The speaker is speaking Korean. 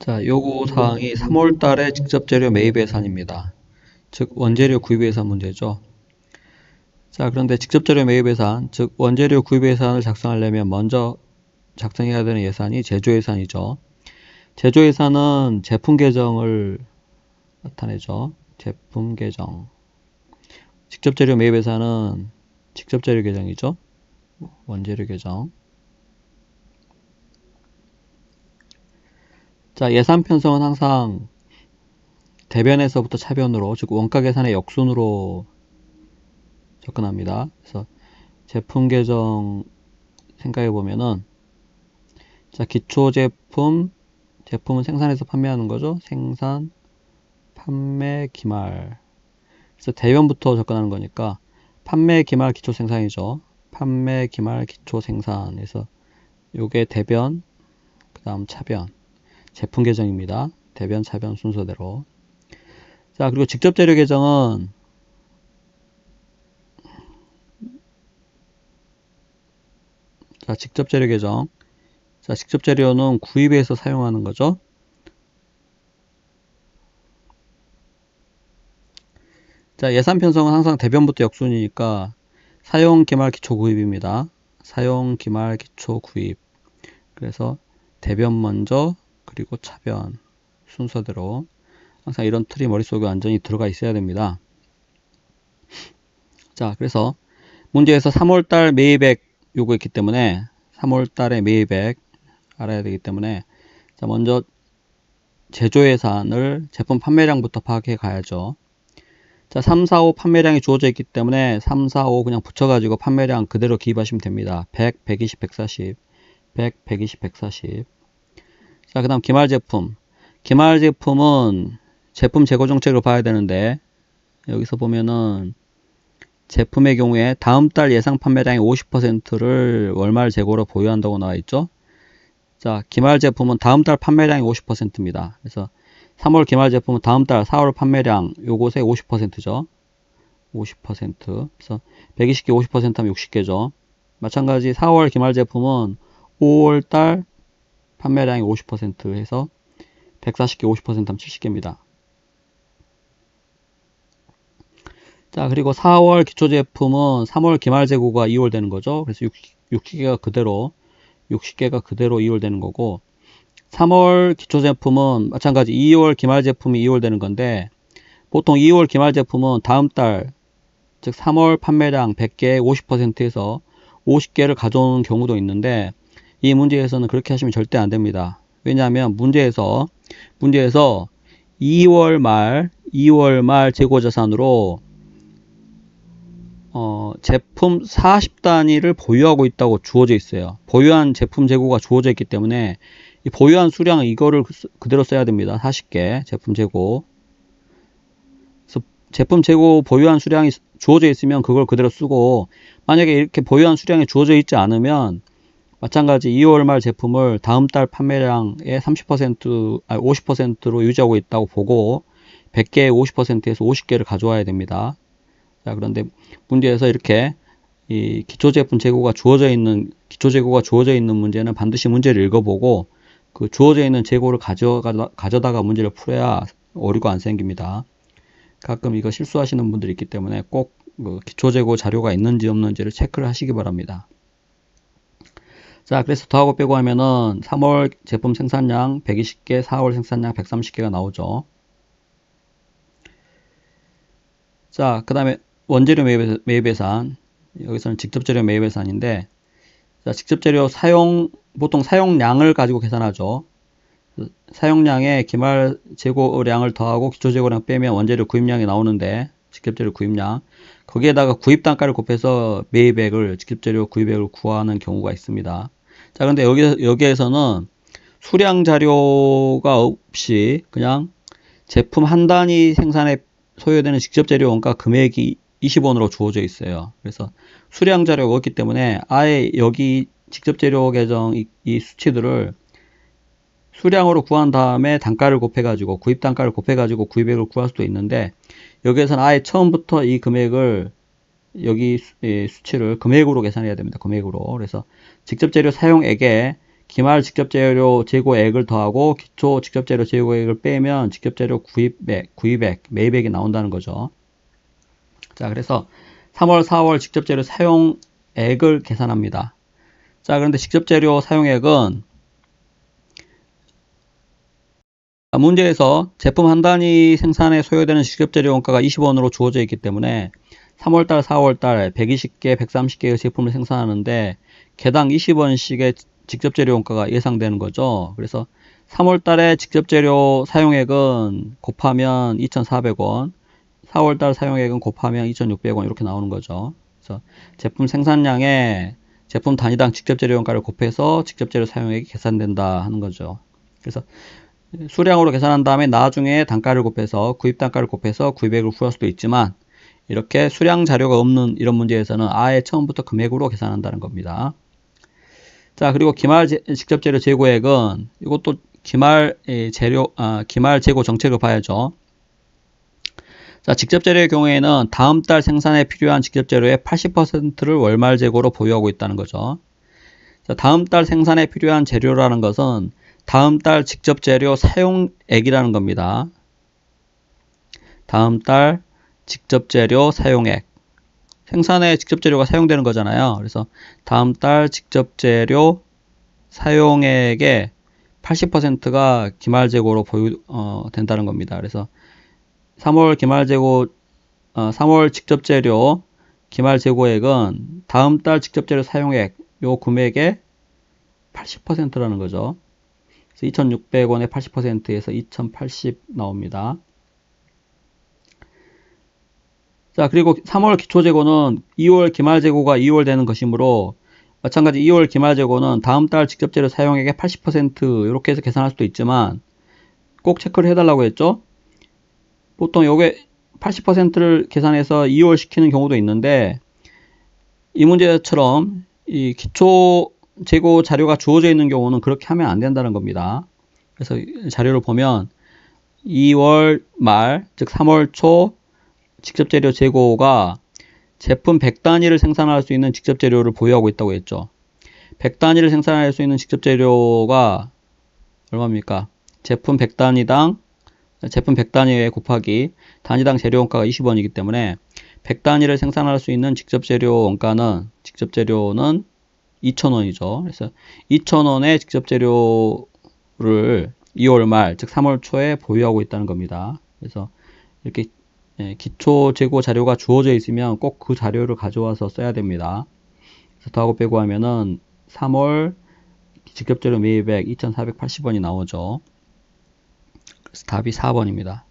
자, 요구 사항이 3월 달에 직접 재료 매입 예산입니다. 즉 원재료 구입 예산 문제죠. 자, 그런데 직접 재료 매입 예산, 즉 원재료 구입 예산을 작성하려면 먼저 작성해야 되는 예산이 제조 예산이죠. 제조 예산은 제품 계정을 나타내죠. 제품 계정. 직접 재료 매입 예산은 직접 재료 계정이죠. 원재료 계정. 자, 예산 편성은 항상 대변에서부터 차변으로, 즉 원가 계산의 역순으로 접근합니다. 그래서 제품 계정 생각해 보면은, 자, 기초 제품, 제품은 생산해서 판매하는 거죠. 생산, 판매, 기말. 그래서 대변부터 접근하는 거니까 판매, 기말, 기초 생산이죠. 판매, 기말, 기초 생산. 그래서 요게 대변, 그 다음 차변. 제품 계정입니다. 대변, 차변 순서대로. 자, 그리고 직접 재료 계정은 자, 직접 재료 계정. 자, 직접 재료는 구입해서 사용하는 거죠. 자, 예산 편성은 항상 대변부터 역순이니까 사용, 기말, 기초 구입입니다. 사용, 기말, 기초 구입. 그래서 대변 먼저, 그리고 차변 순서대로 항상 이런 틀이 머릿속에 완전히 들어가 있어야 됩니다. 자, 그래서 문제에서 3월달 매입액 요구했기 때문에 3월달에 매입액 알아야 되기 때문에, 자, 먼저 제조 예산을 제품 판매량부터 파악해 가야죠. 자, 3, 4, 5 판매량이 주어져 있기 때문에 3, 4, 5 그냥 붙여가지고 판매량 그대로 기입하시면 됩니다. 100, 120, 140, 100, 120, 140. 자, 그 다음 기말 제품. 기말 제품은 제품 재고 정책을 봐야 되는데, 여기서 보면은 제품의 경우에 다음 달 예상 판매량의 50%를 월말 재고로 보유한다고 나와 있죠. 자, 기말 제품은 다음 달 판매량이 50%입니다. 그래서 3월 기말 제품은 다음 달 4월 판매량 요것의 50%죠. 50%. 그래서 120개 50% 하면 60개죠. 마찬가지 4월 기말 제품은 5월 달 판매량이 50% 해서 140개 50% 하면 70개입니다. 자, 그리고 4월 기초 제품은 3월 기말 재고가 2월 되는 거죠. 그래서 60개가 그대로 2월 되는 거고, 3월 기초 제품은 마찬가지 2월 기말 제품이 2월 되는 건데, 보통 2월 기말 제품은 다음 달, 즉 3월 판매량 100개의 50%에서 50개를 가져오는 경우도 있는데, 이 문제에서는 그렇게 하시면 절대 안 됩니다. 왜냐하면 문제에서 2월 말 재고 자산으로 제품 40단위를 보유하고 있다고 주어져 있어요. 보유한 제품 재고가 주어져 있기 때문에 이 보유한 수량은 이거를 그대로 써야 됩니다. 40개 제품 재고. 그래서 제품 재고 보유한 수량이 주어져 있으면 그걸 그대로 쓰고, 만약에 이렇게 보유한 수량이 주어져 있지 않으면 마찬가지 2월 말 제품을 다음 달 판매량의 50%로 유지하고 있다고 보고 100개의 50%에서 50개를 가져와야 됩니다. 자, 그런데 문제에서 이렇게 이 기초 재고가 주어져 있는 문제는 반드시 문제를 읽어보고 그 주어져 있는 재고를 가져다가 문제를 풀어야 오류가 안 생깁니다. 가끔 이거 실수하시는 분들이 있기 때문에 꼭 그 기초 재고 자료가 있는지 없는지를 체크를 하시기 바랍니다. 자, 그래서 더하고 빼고 하면은 3월 제품 생산량 120개, 4월 생산량 130개가 나오죠. 자, 그 다음에 원재료 매입 예산. 여기서는 직접 재료 매입 예산인데, 자, 직접 재료 보통 사용량을 가지고 계산하죠. 사용량에 기말 재고량을 더하고 기초 재고량 빼면 원재료 구입량이 나오는데, 직접 재료 구입량. 거기에다가 구입 단가를 곱해서 직접 재료 구입액을 구하는 경우가 있습니다. 자, 그런데 여기에서는 수량 자료가 없이 그냥 제품 한 단위 생산에 소요되는 직접 재료 원가 금액이 20원으로 주어져 있어요. 그래서 수량 자료가 없기 때문에 아예 여기 직접 재료 계정 이 수치들을 수량으로 구한 다음에 단가를 곱해가지고 구입 단가를 곱해가지고 구입액을 구할 수도 있는데, 여기에서는 아예 처음부터 이 금액을 여기 수치를 금액으로 계산해야 됩니다. 금액으로. 그래서 직접 재료 사용액에 기말 직접재료 재고액을 더하고 기초 직접재료 재고액을 빼면 직접재료 구입액, 매입액이 나온다는 거죠. 자, 그래서 3월, 4월 직접재료 사용액을 계산합니다. 자, 그런데 직접재료 사용액은 문제에서 제품 한 단위 생산에 소요되는 직접재료 원가가 20원으로 주어져 있기 때문에 3월달, 4월달 120개, 130개의 제품을 생산하는데 개당 20원씩의 직접재료 원가가 예상되는 거죠. 그래서 3월달에 직접재료 사용액은 곱하면 2,400원, 4월달 사용액은 곱하면 2,600원 이렇게 나오는 거죠. 그래서 제품 생산량에 제품 단위당 직접재료 원가를 곱해서 직접재료 사용액이 계산된다 하는 거죠. 그래서 수량으로 계산한 다음에 나중에 단가를 곱해서 구입 단가를 곱해서 구입액을 구할 수도 있지만 이렇게 수량 자료가 없는 이런 문제에서는 아예 처음부터 금액으로 계산한다는 겁니다. 자, 그리고 기말 직접재료 재고액은 이것도 기말 재고 정책을 봐야죠. 자, 직접재료의 경우에는 다음 달 생산에 필요한 직접재료의 80%를 월말 재고로 보유하고 있다는 거죠. 자, 다음 달 생산에 필요한 재료라는 것은 다음 달 직접재료 사용액이라는 겁니다. 다음 달 직접재료 사용액. 생산에 직접재료가 사용되는 거잖아요. 그래서 다음 달 직접재료 사용액의 80%가 기말재고로 된다는 겁니다. 그래서 3월 기말재고, 3월 직접재료 기말재고액은 다음 달 직접재료 사용액, 요 금액의 80%라는 거죠. 그래서 2,600원의 80%에서 2,080 나옵니다. 자, 그리고 3월 기초재고는 2월 기말재고가 2월 되는 것이므로 마찬가지 2월 기말재고는 다음 달 직접재료 사용액의 80% 이렇게 해서 계산할 수도 있지만 꼭 체크를 해달라고 했죠. 보통 요게 80%를 계산해서 2월 시키는 경우도 있는데 이 문제처럼 이 기초 재고 자료가 주어져 있는 경우는 그렇게 하면 안 된다는 겁니다. 그래서 자료를 보면 2월 말, 즉 3월 초 직접재료 재고가 제품 100단위를 생산할 수 있는 직접재료를 보유하고 있다고 했죠. 100단위를 생산할 수 있는 직접재료가 얼마입니까? 제품 100단위에 곱하기 단위당 재료원가가 20원이기 때문에 100단위를 생산할 수 있는 직접재료는 2,000원이죠. 그래서 2,000원의 직접재료를 2월 말, 즉 3월 초에 보유하고 있다는 겁니다. 그래서 이렇게 기초 재고 자료가 주어져 있으면 꼭 그 자료를 가져와서 써야 됩니다. 그래서 더하고 빼고 하면은 3월 직접재료 매입액 2,480원이 나오죠. 그래서 답이 4번입니다.